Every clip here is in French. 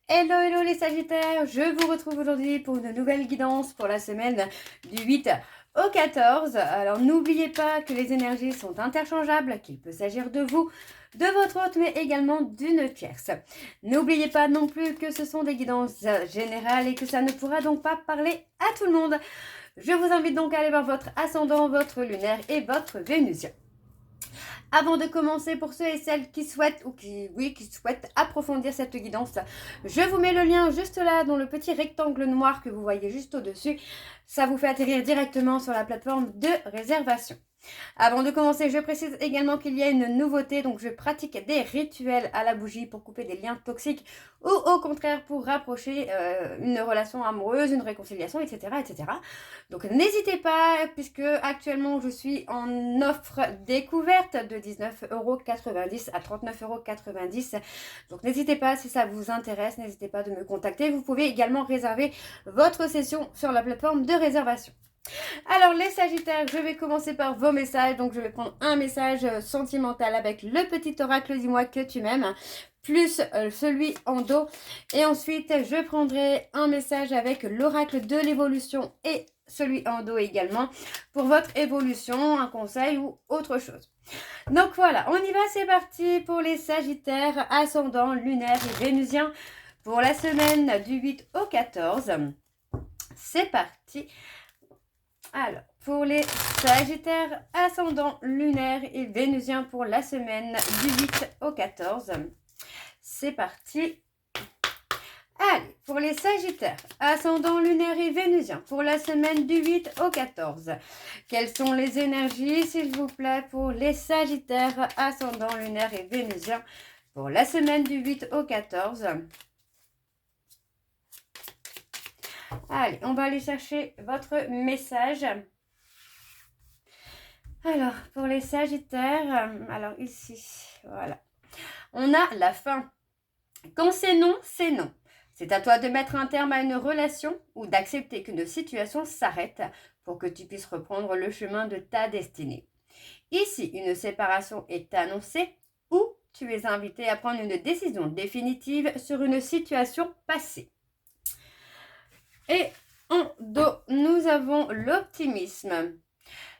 Hello, hello les Sagittaires, je vous retrouve aujourd'hui pour une nouvelle guidance pour la semaine du 8 au 14. Alors n'oubliez pas que les énergies sont interchangeables, qu'il peut s'agir de vous, de votre hôte, mais également d'une tierce. N'oubliez pas non plus que ce sont des guidances générales et que ça ne pourra donc pas parler à tout le monde. Je vous invite donc à aller voir votre ascendant, votre lunaire et votre vénusien. Avant de commencer, pour ceux et celles qui souhaitent qui souhaitent approfondir cette guidance, je vous mets le lien juste là dans le petit rectangle noir que vous voyez juste au-dessus. Ça vous fait atterrir directement sur la plateforme de réservation. Avant de commencer, je précise également qu'il y a une nouveauté, donc je pratique des rituels à la bougie pour couper des liens toxiques ou au contraire pour rapprocher une relation amoureuse, une réconciliation, etc. etc. Donc n'hésitez pas, puisque actuellement je suis en offre découverte de 19,90 € à 39,90 €. Donc n'hésitez pas, si ça vous intéresse, n'hésitez pas de me contacter. Vous pouvez également réserver votre session sur la plateforme de réservation. Alors les Sagittaires, je vais commencer par vos messages. Donc je vais prendre un message sentimental avec le petit oracle dis-moi que tu m'aimes, plus celui en dos. Et ensuite je prendrai un message avec l'oracle de l'évolution et celui en dos également pour votre évolution, un conseil ou autre chose. Donc voilà, on y va, c'est parti pour les Sagittaires, ascendant, lunaire et vénusien pour la semaine du 8 au 14. C'est parti. Alors, pour les Sagittaires, ascendant, lunaire et vénusien pour la semaine du 8 au 14. C'est parti. Allez, pour les Sagittaires, ascendant, lunaire et vénusien pour la semaine du 8 au 14. Quelles sont les énergies, s'il vous plaît, pour les Sagittaires, ascendant, lunaire et vénusien pour la semaine du 8 au 14? Allez, on va aller chercher votre message. Alors, pour les Sagittaires, alors ici, voilà. On a la fin. Quand c'est non, c'est non. C'est à toi de mettre un terme à une relation ou d'accepter qu'une situation s'arrête pour que tu puisses reprendre le chemin de ta destinée. Ici, une séparation est annoncée ou tu es invité à prendre une décision définitive sur une situation passée. Et en dos, nous avons l'optimisme.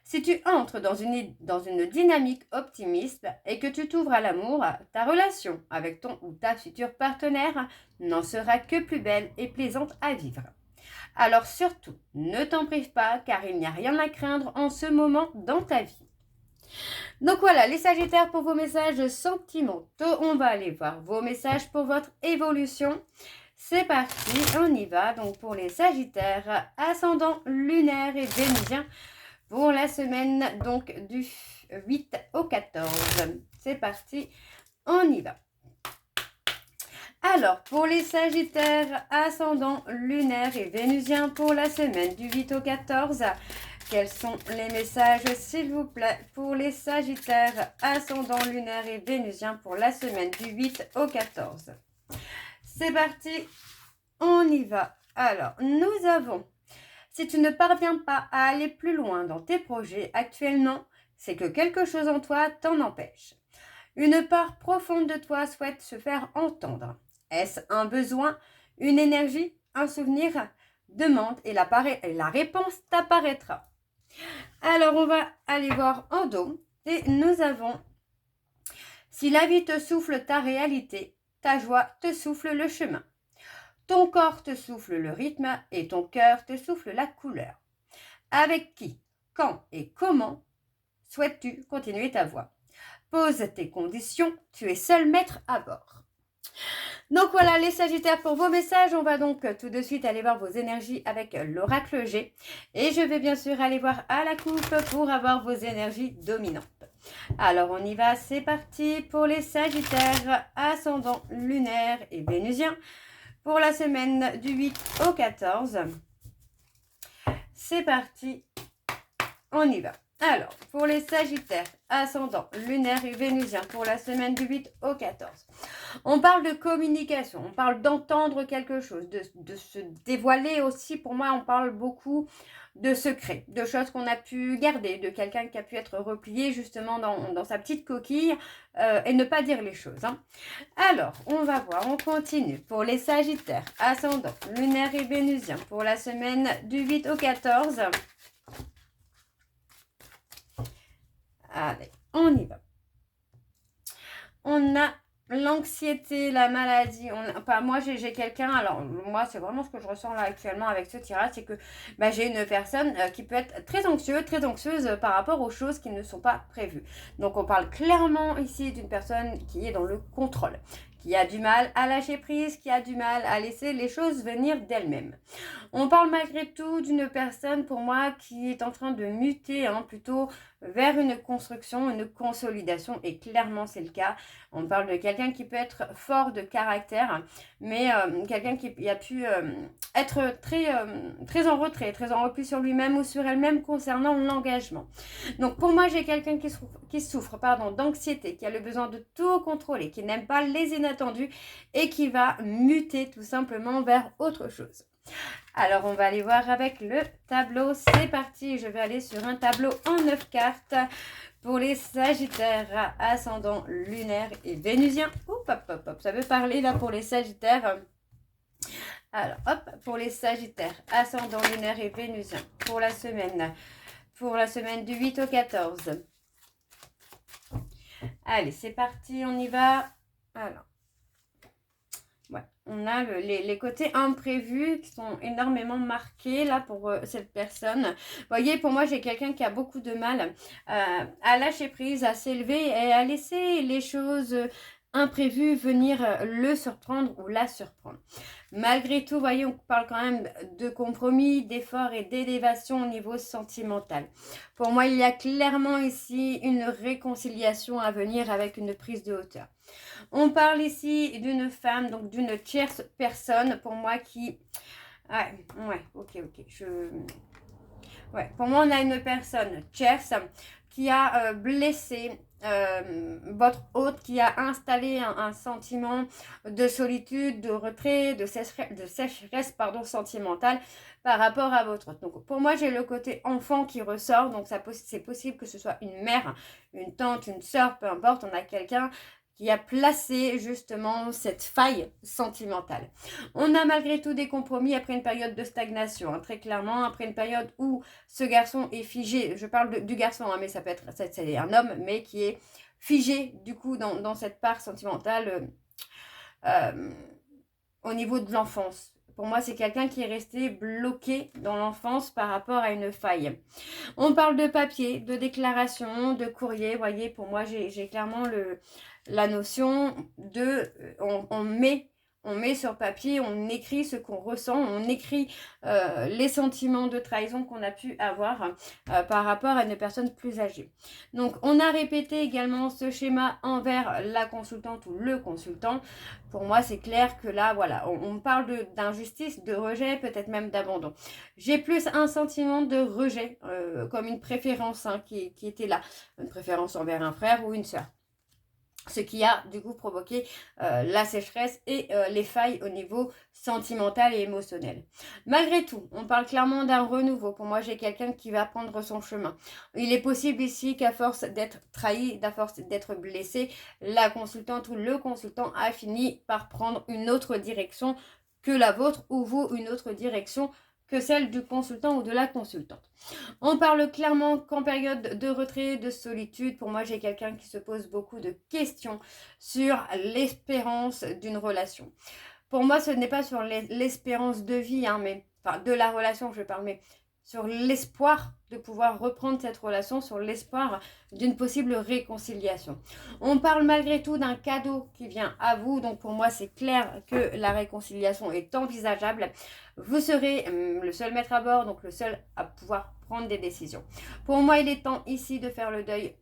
Si tu entres dans une dynamique optimiste et que tu t'ouvres à l'amour, ta relation avec ton ou ta future partenaire n'en sera que plus belle et plaisante à vivre. Alors surtout, ne t'en prive pas car il n'y a rien à craindre en ce moment dans ta vie. Donc voilà, les Sagittaires pour vos messages sentimentaux. On va aller voir vos messages pour votre évolution. C'est parti, on y va. Donc pour les Sagittaires, ascendant, lunaire et vénusien pour la semaine donc du 8 au 14. C'est parti, on y va. Alors, pour les Sagittaires, ascendant, lunaire et vénusien pour la semaine du 8 au 14, quels sont les messages, s'il vous plaît, pour les Sagittaires, ascendant, lunaire et vénusien pour la semaine du 8 au 14? C'est parti, on y va. Alors, nous avons... Si tu ne parviens pas à aller plus loin dans tes projets actuellement, c'est que quelque chose en toi t'en empêche. Une part profonde de toi souhaite se faire entendre. Est-ce un besoin, une énergie, un souvenir? Demande et la réponse t'apparaîtra. Alors on va aller voir en dos et nous avons: si la vie te souffle ta réalité, ta joie te souffle le chemin. Ton corps te souffle le rythme et ton cœur te souffle la couleur. Avec qui, quand et comment souhaites-tu continuer ta voie? Pose tes conditions, tu es seul maître à bord. Donc voilà les Sagittaires pour vos messages. On va donc tout de suite aller voir vos énergies avec l'oracle G. Et je vais bien sûr aller voir à la coupe pour avoir vos énergies dominantes. Alors on y va, c'est parti pour les Sagittaires, ascendant, lunaire et vénusien pour la semaine du 8 au 14. C'est parti, on y va. Alors, pour les Sagittaires, ascendant, lunaire et vénusien, pour la semaine du 8 au 14. On parle de communication, on parle d'entendre quelque chose, de se dévoiler aussi. Pour moi, on parle beaucoup de secrets, de choses qu'on a pu garder, de quelqu'un qui a pu être replié justement dans sa petite coquille et ne pas dire les choses. Hein. Alors, on va voir, on continue. Pour les Sagittaires, ascendant, lunaire et vénusien, pour la semaine du 8 au 14. Allez, on y va. On a l'anxiété, la maladie. Moi, j'ai quelqu'un, alors moi, c'est vraiment ce que je ressens là actuellement avec ce tirage, c'est que j'ai une personne qui peut être très anxieuse par rapport aux choses qui ne sont pas prévues. Donc, on parle clairement ici d'une personne qui est dans le contrôle, qui a du mal à lâcher prise, qui a du mal à laisser les choses venir d'elle-même. On parle malgré tout d'une personne, pour moi, qui est en train de muter plutôt vers une construction, une consolidation, et clairement c'est le cas. On parle de quelqu'un qui peut être fort de caractère, mais quelqu'un qui a pu être très en retrait, très en repli sur lui-même ou sur elle-même concernant l'engagement. Donc pour moi, j'ai quelqu'un qui souffre d'anxiété, qui a le besoin de tout contrôler, qui n'aime pas les inattendus et qui va muter tout simplement vers autre chose. Alors, on va aller voir avec le tableau. C'est parti. Je vais aller sur un tableau en 9 cartes pour les Sagittaires, ascendant, lunaire et vénusien. Hop, hop, hop, hop. Ça veut parler là pour les Sagittaires. Alors, hop, pour les Sagittaires, ascendant, lunaire et vénusien pour la semaine du 8 au 14. Allez, c'est parti. On y va. Alors. Ouais, on a les côtés imprévus qui sont énormément marqués là pour cette personne. Vous voyez, pour moi, j'ai quelqu'un qui a beaucoup de mal à lâcher prise, à s'élever et à laisser les choses imprévues venir le surprendre ou la surprendre. Malgré tout, vous voyez, on parle quand même de compromis, d'efforts et d'élévation au niveau sentimental. Pour moi, il y a clairement ici une réconciliation à venir avec une prise de hauteur. On parle ici d'une femme, donc d'une tierce personne, pour moi qui... Ouais, ok. Pour moi, on a une personne tierce qui a blessé votre hôte, qui a installé un sentiment de solitude, de retrait, de sécheresse sentimentale par rapport à votre hôte. Donc pour moi, j'ai le côté enfant qui ressort, donc c'est possible que ce soit une mère, une tante, une sœur, peu importe, on a quelqu'un qui a placé justement cette faille sentimentale. On a malgré tout des compromis après une période de stagnation, très clairement, après une période où ce garçon est figé, je parle du garçon, mais ça peut être, c'est un homme, mais qui est figé du coup dans cette part sentimentale au niveau de l'enfance. Pour moi, c'est quelqu'un qui est resté bloqué dans l'enfance par rapport à une faille. On parle de papier, de déclaration, de courrier. Vous voyez, pour moi, j'ai clairement la notion de... On met sur papier, on écrit ce qu'on ressent, on écrit les sentiments de trahison qu'on a pu avoir par rapport à une personne plus âgée. Donc, on a répété également ce schéma envers la consultante ou le consultant. Pour moi, c'est clair que là, voilà, on parle d'injustice, de rejet, peut-être même d'abandon. J'ai plus un sentiment de rejet, comme une préférence qui était là. Une préférence envers un frère ou une sœur. Ce qui a du coup provoqué la sécheresse et les failles au niveau sentimental et émotionnel. Malgré tout, on parle clairement d'un renouveau. Pour moi, j'ai quelqu'un qui va prendre son chemin. Il est possible ici qu'à force d'être trahi, à force d'être blessé, la consultante ou le consultant a fini par prendre une autre direction que la vôtre ou vous une autre direction que celle du consultant ou de la consultante. On parle clairement qu'en période de retrait, de solitude, pour moi j'ai quelqu'un qui se pose beaucoup de questions sur l'espérance d'une relation. Pour moi ce n'est pas sur l'espérance de vie, de la relation je parle, mais sur l'espoir de pouvoir reprendre cette relation, sur l'espoir d'une possible réconciliation. On parle malgré tout d'un cadeau qui vient à vous, donc pour moi c'est clair que la réconciliation est envisageable. Vous serez le seul maître à bord, donc le seul à pouvoir prendre des décisions. Pour moi, il est temps ici de faire le deuil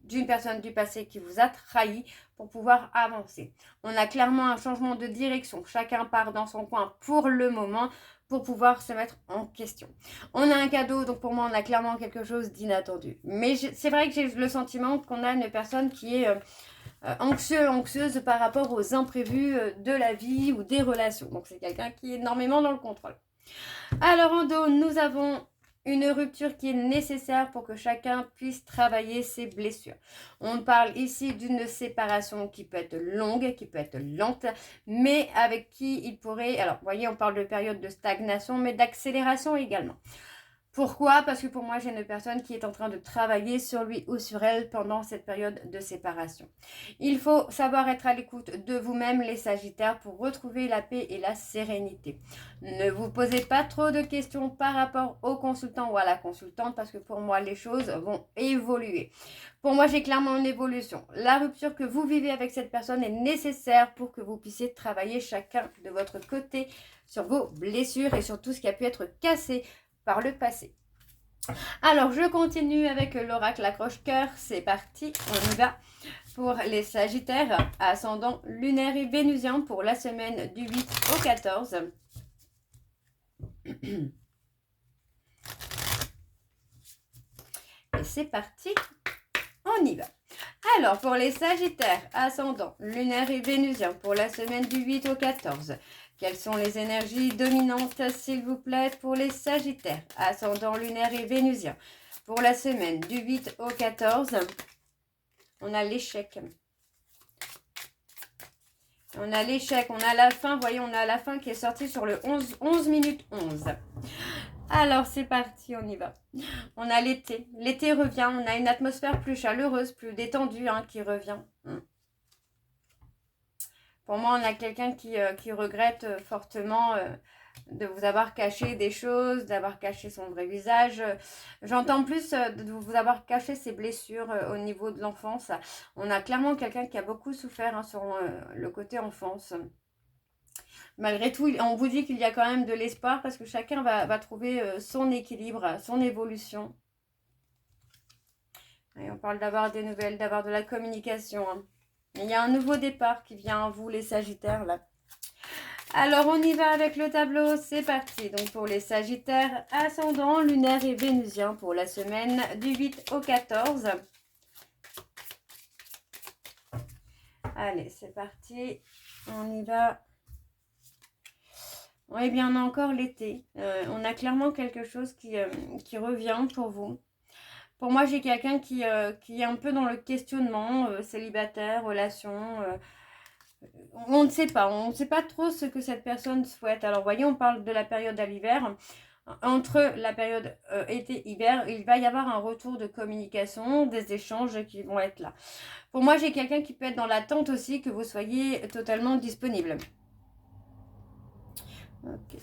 d'une personne du passé qui vous a trahi pour pouvoir avancer. On a clairement un changement de direction. Chacun part dans son coin pour le moment pour pouvoir se mettre en question. On a un cadeau, donc pour moi, on a clairement quelque chose d'inattendu. Mais c'est vrai que j'ai le sentiment qu'on a une personne qui est anxieuse par rapport aux imprévus de la vie ou des relations. Donc c'est quelqu'un qui est énormément dans le contrôle. Alors en dos, nous avons une rupture qui est nécessaire pour que chacun puisse travailler ses blessures. On parle ici d'une séparation qui peut être longue, qui peut être lente, mais avec qui il pourrait... Alors, vous voyez, on parle de période de stagnation, mais d'accélération également. Pourquoi? Parce que pour moi, j'ai une personne qui est en train de travailler sur lui ou sur elle pendant cette période de séparation. Il faut savoir être à l'écoute de vous-même, les Sagittaires, pour retrouver la paix et la sérénité. Ne vous posez pas trop de questions par rapport au consultant ou à la consultante, parce que pour moi, les choses vont évoluer. Pour moi, j'ai clairement une évolution. La rupture que vous vivez avec cette personne est nécessaire pour que vous puissiez travailler chacun de votre côté sur vos blessures et sur tout ce qui a pu être cassé par le passé. Alors, je continue avec l'oracle accroche-cœur. C'est parti, on y va. Pour les Sagittaires, ascendant lunaire et vénusien pour la semaine du 8 au 14. Et c'est parti, on y va. Alors, pour les Sagittaires, ascendant lunaire et vénusien pour la semaine du 8 au 14. Quelles sont les énergies dominantes, s'il vous plaît, pour les Sagittaires, ascendant lunaire et vénusien? Pour la semaine du 8 au 14, on a l'échec. On a l'échec, on a la fin, vous voyez, on a la fin qui est sortie sur le 11 minutes 11. Alors, c'est parti, on y va. On a l'été. L'été revient, on a une atmosphère plus chaleureuse, plus détendue qui revient. Pour moi, on a quelqu'un qui regrette fortement de vous avoir caché des choses, d'avoir caché son vrai visage. J'entends plus de vous avoir caché ses blessures au niveau de l'enfance. On a clairement quelqu'un qui a beaucoup souffert sur le côté enfance. Malgré tout, on vous dit qu'il y a quand même de l'espoir parce que chacun va trouver son équilibre, son évolution. Et on parle d'avoir des nouvelles, d'avoir de la communication. Il y a un nouveau départ qui vient à vous, les Sagittaires, là. Alors, on y va avec le tableau. C'est parti. Donc, pour les Sagittaires, ascendant, lunaire et vénusien pour la semaine du 8 au 14. Allez, c'est parti. On y va. Oui, bien, on a encore l'été. On a clairement quelque chose qui revient pour vous. Pour moi, j'ai quelqu'un qui est un peu dans le questionnement, célibataire, relation. On ne sait pas. On ne sait pas trop ce que cette personne souhaite. Alors, vous voyez, on parle de la période à l'hiver. Entre la période été-hiver, il va y avoir un retour de communication, des échanges qui vont être là. Pour moi, j'ai quelqu'un qui peut être dans l'attente aussi que vous soyez totalement disponible. Ok.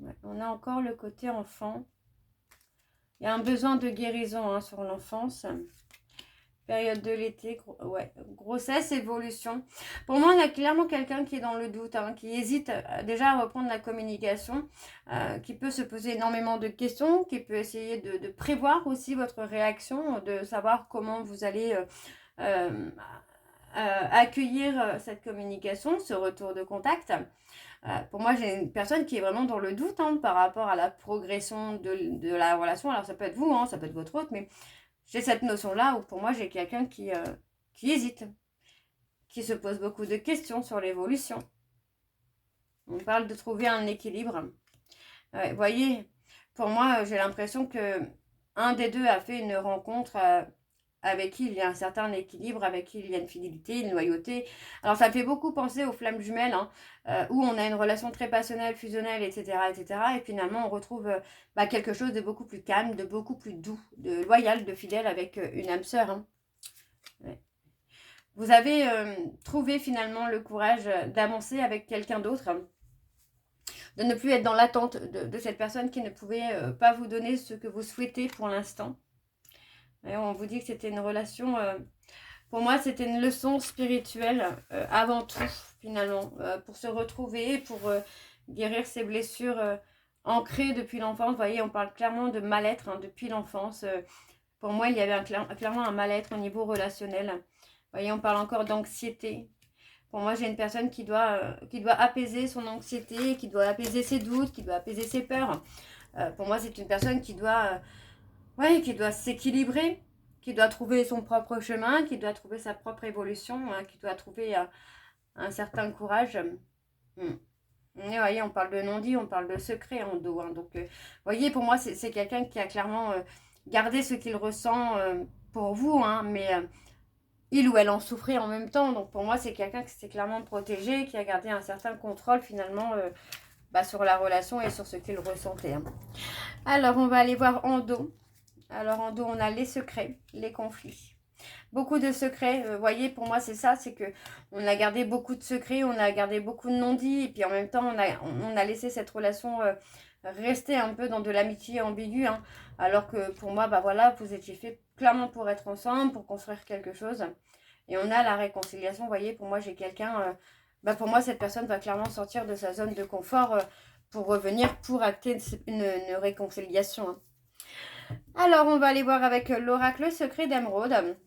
Ouais, on a encore le côté enfant. Il y a un besoin de guérison sur l'enfance. Période de l'été, ouais, grossesse, évolution. Pour moi, on a clairement quelqu'un qui est dans le doute, qui hésite déjà à reprendre la communication, qui peut se poser énormément de questions, qui peut essayer de prévoir aussi votre réaction, de savoir comment vous allez accueillir cette communication, ce retour de contact. Pour moi, j'ai une personne qui est vraiment dans le doute par rapport à la progression de la relation. Alors, ça peut être vous, ça peut être votre autre, mais j'ai cette notion-là où pour moi, j'ai quelqu'un qui hésite, qui se pose beaucoup de questions sur l'évolution. On parle de trouver un équilibre. Vous voyez, pour moi, j'ai l'impression que un des deux a fait une rencontre avec qui il y a un certain équilibre, avec qui il y a une fidélité, une loyauté. Alors, ça me fait beaucoup penser aux flammes jumelles, où on a une relation très passionnelle, fusionnelle, etc., etc. Et finalement, on retrouve quelque chose de beaucoup plus calme, de beaucoup plus doux, de loyal, de fidèle avec une âme sœur. Ouais. Vous avez trouvé finalement le courage d'avancer avec quelqu'un d'autre, de ne plus être dans l'attente de cette personne qui ne pouvait pas vous donner ce que vous souhaitez pour l'instant. Et on vous dit que c'était une relation, pour moi c'était une leçon spirituelle avant tout finalement, pour se retrouver, pour guérir ses blessures ancrées depuis l'enfance. Vous voyez, on parle clairement de mal-être depuis l'enfance, Pour moi, il y avait clairement un mal-être au niveau relationnel. Vous voyez, on parle encore d'anxiété. Pour moi, j'ai une personne qui doit apaiser son anxiété, qui doit apaiser ses doutes, qui doit apaiser ses peurs. Pour moi, c'est une personne qui doit s'équilibrer, qui doit trouver son propre chemin, qui doit trouver sa propre évolution, hein, qui doit trouver un certain courage. Et voyez, on parle de non-dit, on parle de secret en dos. Hein. Donc, voyez, pour moi, c'est quelqu'un qui a clairement gardé ce qu'il ressent pour vous, hein, mais il ou elle en souffrait en même temps. Donc, pour moi, c'est quelqu'un qui s'est clairement protégé, qui a gardé un certain contrôle finalement sur la relation et sur ce qu'il ressentait. Hein. Alors, on va aller voir en dos. Alors, en dos, on a les secrets, les conflits. Beaucoup de secrets, vous voyez, pour moi, c'est ça, c'est que on a gardé beaucoup de secrets, on a gardé beaucoup de non-dits, et puis en même temps, on a laissé cette relation rester un peu dans de l'amitié ambiguë, hein, alors que pour moi, voilà, vous étiez fait clairement pour être ensemble, pour construire quelque chose, et on a la réconciliation, vous voyez, pour moi, j'ai quelqu'un, pour moi, cette personne va clairement sortir de sa zone de confort pour revenir, pour acter une réconciliation. Hein. Alors, on va aller voir avec l'oracle secret d'Émeraude.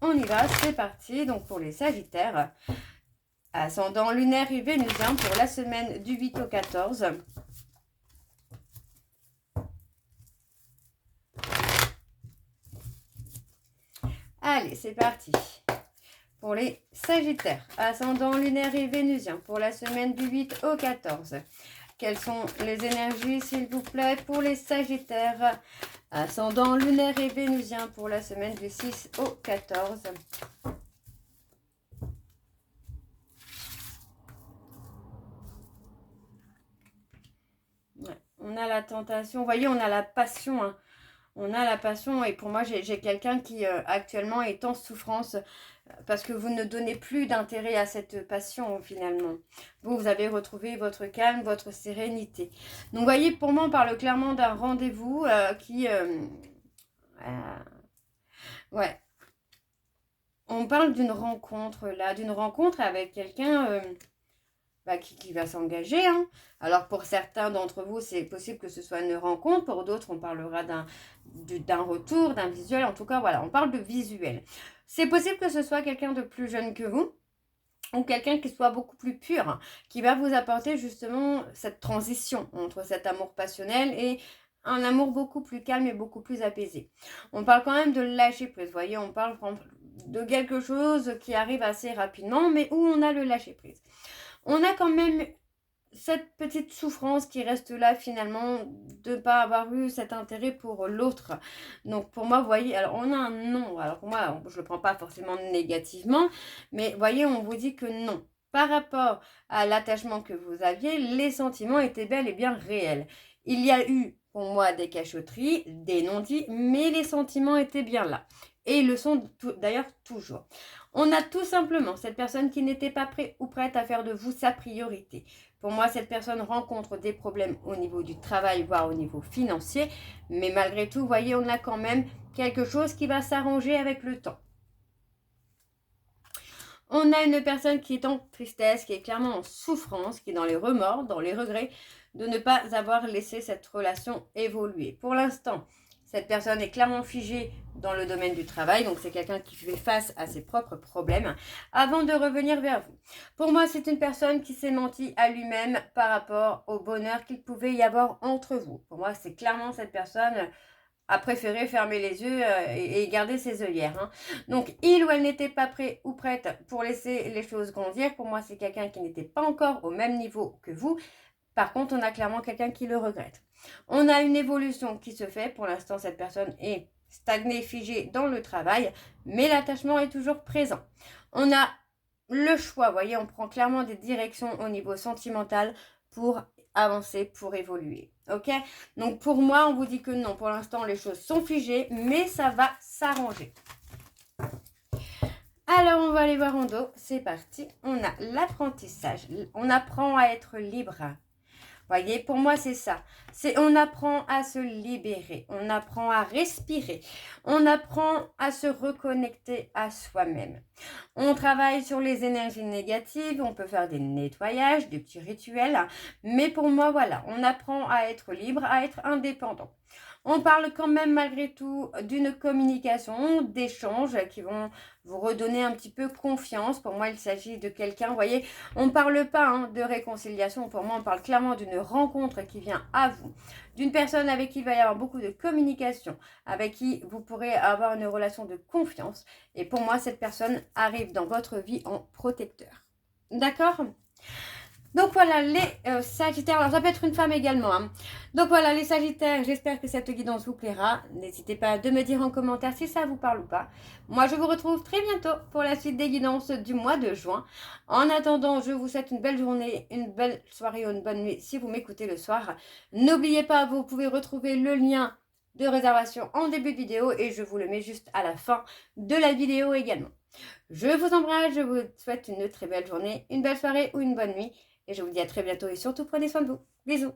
On y va, c'est parti. Donc, pour les Sagittaires, ascendant lunaire et vénusien pour la semaine du 8 au 14. Allez, c'est parti. Pour les Sagittaires, ascendant lunaire et vénusien pour la semaine du 8 au 14. Quelles sont les énergies, s'il vous plaît, pour les Sagittaires? Ascendant lunaire et vénusien pour la semaine du 6 au 14. Ouais, on a la tentation, vous voyez, on a la passion. Hein. On a la passion et pour moi, j'ai quelqu'un qui actuellement est en souffrance parce que vous ne donnez plus d'intérêt à cette passion finalement. Vous avez retrouvé votre calme, votre sérénité. Donc, vous voyez, pour moi, on parle clairement d'un rendez-vous ouais. On parle d'une rencontre là, d'une rencontre avec quelqu'un qui va s'engager. Hein. Alors pour certains d'entre vous, c'est possible que ce soit une rencontre. Pour d'autres, on parlera d'un retour, d'un visuel. En tout cas, voilà, on parle de visuel. C'est possible que ce soit quelqu'un de plus jeune que vous ou quelqu'un qui soit beaucoup plus pur, hein, qui va vous apporter justement cette transition entre cet amour passionnel et un amour beaucoup plus calme et beaucoup plus apaisé. On parle quand même de lâcher prise, vous voyez, on parle de quelque chose qui arrive assez rapidement, mais où on a le lâcher prise. On a quand même cette petite souffrance qui reste là finalement de ne pas avoir eu cet intérêt pour l'autre. Donc pour moi, vous voyez, alors on a un non. Alors pour moi, je ne le prends pas forcément négativement, mais vous voyez, on vous dit que non. Par rapport à l'attachement que vous aviez, les sentiments étaient bel et bien réels. Il y a eu pour moi des cachotteries, des non-dits, mais les sentiments étaient bien là. Et ils le sont d'ailleurs toujours. On a tout simplement cette personne qui n'était pas prête ou prête à faire de vous sa priorité. Pour moi, cette personne rencontre des problèmes au niveau du travail, voire au niveau financier. Mais malgré tout, vous voyez, on a quand même quelque chose qui va s'arranger avec le temps. On a une personne qui est en tristesse, qui est clairement en souffrance, qui est dans les remords, dans les regrets de ne pas avoir laissé cette relation évoluer. Pour l'instant, cette personne est clairement figée dans le domaine du travail, donc c'est quelqu'un qui fait face à ses propres problèmes avant de revenir vers vous. Pour moi, c'est une personne qui s'est menti à lui-même par rapport au bonheur qu'il pouvait y avoir entre vous. Pour moi, c'est clairement cette personne a préféré fermer les yeux et garder ses œillères. Hein. Donc, il ou elle n'était pas prêt ou prête pour laisser les choses grandir. Pour moi, c'est quelqu'un qui n'était pas encore au même niveau que vous. Par contre, on a clairement quelqu'un qui le regrette. On a une évolution qui se fait. Pour l'instant, cette personne est stagnée, figée dans le travail, mais l'attachement est toujours présent. On a le choix, vous voyez, on prend clairement des directions au niveau sentimental pour avancer, pour évoluer. Ok? Donc pour moi, on vous dit que non, pour l'instant, les choses sont figées, mais ça va s'arranger. Alors, on va aller voir en dos. C'est parti. On a l'apprentissage. On apprend à être libre. Voyez, pour moi, c'est ça. On apprend à se libérer, on apprend à respirer, on apprend à se reconnecter à soi-même. On travaille sur les énergies négatives, on peut faire des nettoyages, des petits rituels, mais pour moi, voilà, on apprend à être libre, à être indépendant. On parle quand même malgré tout d'une communication, d'échanges qui vont vous redonner un petit peu confiance. Pour moi, il s'agit de quelqu'un, vous voyez, on ne parle pas de réconciliation. Pour moi, on parle clairement d'une rencontre qui vient à vous, d'une personne avec qui il va y avoir beaucoup de communication, avec qui vous pourrez avoir une relation de confiance. Et pour moi, cette personne arrive dans votre vie en protecteur. D'accord ? Donc voilà, les Sagittaires, alors ça peut être une femme également. Donc voilà, les Sagittaires, j'espère que cette guidance vous plaira. N'hésitez pas de me dire en commentaire si ça vous parle ou pas. Moi, je vous retrouve très bientôt pour la suite des guidances du mois de juin. En attendant, je vous souhaite une belle journée, une belle soirée ou une bonne nuit si vous m'écoutez le soir. N'oubliez pas, vous pouvez retrouver le lien de réservation en début de vidéo et je vous le mets juste à la fin de la vidéo également. Je vous embrasse, je vous souhaite une très belle journée, une belle soirée ou une bonne nuit. Et je vous dis à très bientôt et surtout prenez soin de vous. Bisous.